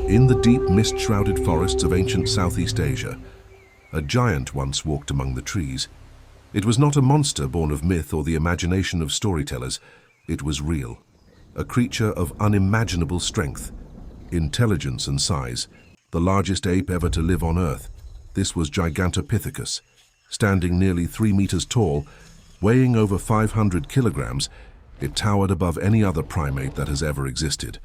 In the deep mist-shrouded forests of ancient Southeast Asia, a giant once walked among the trees. It was not a monster born of myth or the imagination of storytellers. It was real, a creature of unimaginable strength, intelligence and size, the largest ape ever to live on Earth. This was Gigantopithecus, standing nearly 3 meters tall, weighing over 500 kilograms. It towered above any other primate that has ever existed.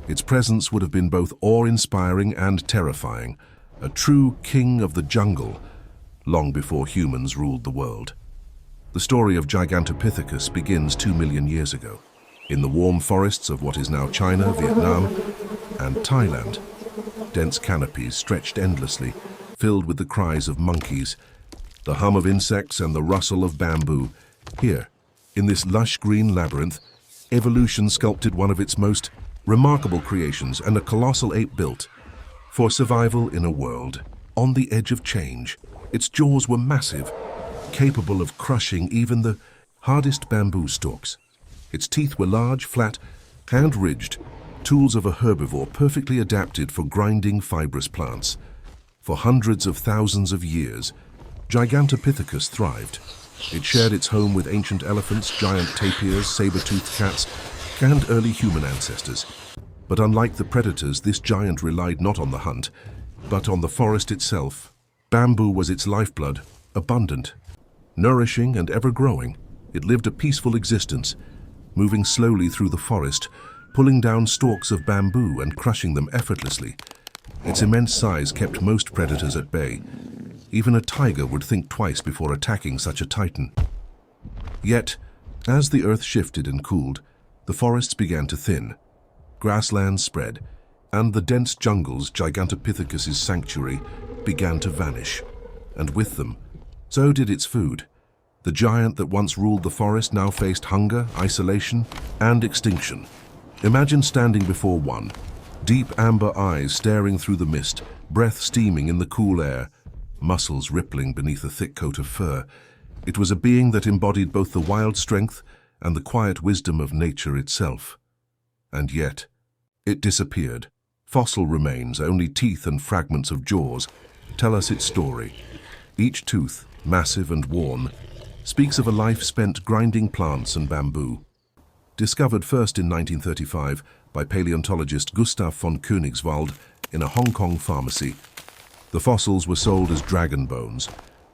Its presence would have been both awe-inspiring and terrifying, a true king of the jungle, long before humans ruled the world. The story of Gigantopithecus begins 2 million years ago, in the warm forests of what is now China, Vietnam, and Thailand. Dense canopies stretched endlessly, filled with the cries of monkeys, the hum of insects and the rustle of bamboo. Here, in this lush green labyrinth, evolution sculpted one of its most remarkable creations, and a colossal ape built for survival in a world on the edge of change. Its jaws were massive, capable of crushing even the hardest bamboo stalks. Its teeth were large, flat, hand-ridged, tools of a herbivore perfectly adapted for grinding fibrous plants. For hundreds of thousands of years, Gigantopithecus thrived. It shared its home with ancient elephants, giant tapirs, saber-toothed cats, and early human ancestors. But unlike the predators, this giant relied not on the hunt, but on the forest itself. Bamboo was its lifeblood, abundant, nourishing and ever-growing. It lived a peaceful existence, moving slowly through the forest, pulling down stalks of bamboo and crushing them effortlessly. Its immense size kept most predators at bay. Even a tiger would think twice before attacking such a titan. Yet, as the earth shifted and cooled, the forests began to thin. Grasslands spread, and the dense jungles, Gigantopithecus's sanctuary, began to vanish. And with them, so did its food. The giant that once ruled the forest now faced hunger, isolation, and extinction. Imagine standing before one, deep amber eyes staring through the mist, breath steaming in the cool air, muscles rippling beneath a thick coat of fur. It was a being that embodied both the wild strength and the quiet wisdom of nature itself. And yet, it disappeared. Fossil remains, only teeth and fragments of jaws, tell us its story. Each tooth, massive and worn, speaks of a life spent grinding plants and bamboo. Discovered first in 1935 by paleontologist Gustav von Königswald in a Hong Kong pharmacy, the fossils were sold as dragon bones,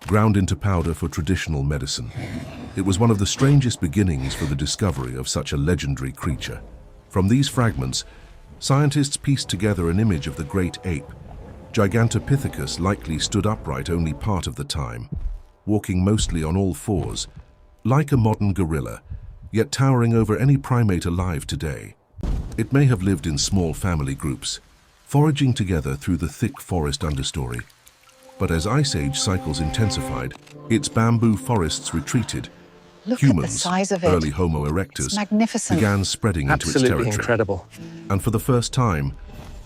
ground into powder for traditional medicine. It was one of the strangest beginnings for the discovery of such a legendary creature. From these fragments, scientists pieced together an image of the great ape. Gigantopithecus likely stood upright only part of the time, walking mostly on all fours, like a modern gorilla, yet towering over any primate alive today. It may have lived in small family groups, foraging together through the thick forest understory. But as Ice Age cycles intensified, its bamboo forests retreated. Look Humans, at the size of it. early Homo erectus, It's magnificent. began spreading into its Absolutely territory. incredible. And for the first time,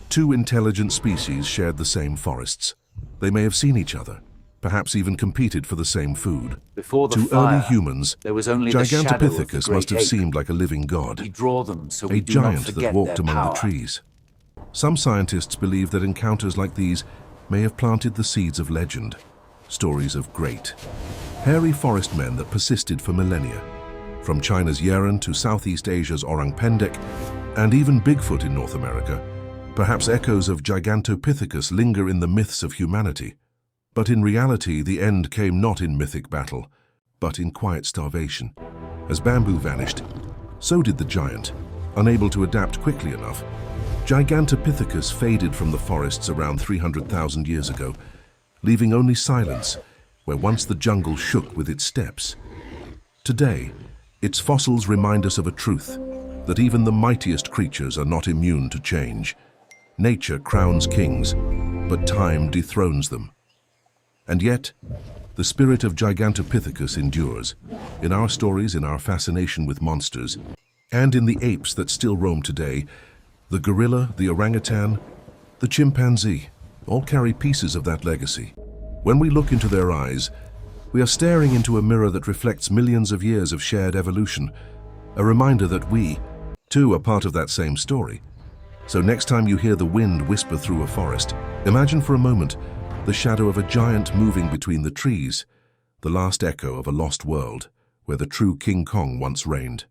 two intelligent species shared the same forests. They may have seen each other, perhaps even competed for the same food. Before the To fire, early humans, there was only the shadow of the Gigantopithecus great must have ape. seemed like a living god, We draw them so a we do not giant forget that walked their among power. the trees. Some scientists believe that encounters like these may have planted the seeds of legend, stories of great, hairy forest men that persisted for millennia. From China's Yeren to Southeast Asia's Orang Pendek, and even Bigfoot in North America, perhaps echoes of Gigantopithecus linger in the myths of humanity. But in reality, the end came not in mythic battle, but in quiet starvation. As bamboo vanished, so did the giant. Unable to adapt quickly enough, Gigantopithecus faded from the forests around 300,000 years ago, leaving only silence where once the jungle shook with its steps. Today, its fossils remind us of a truth, that even the mightiest creatures are not immune to change. Nature crowns kings, but time dethrones them. And yet, the spirit of Gigantopithecus endures, in our stories, in our fascination with monsters, and in the apes that still roam today. The gorilla, the orangutan, the chimpanzee, all carry pieces of that legacy. When we look into their eyes, we are staring into a mirror that reflects millions of years of shared evolution, a reminder that we, too, are part of that same story. So next time you hear the wind whisper through a forest, imagine for a moment the shadow of a giant moving between the trees, the last echo of a lost world where the true King Kong once reigned.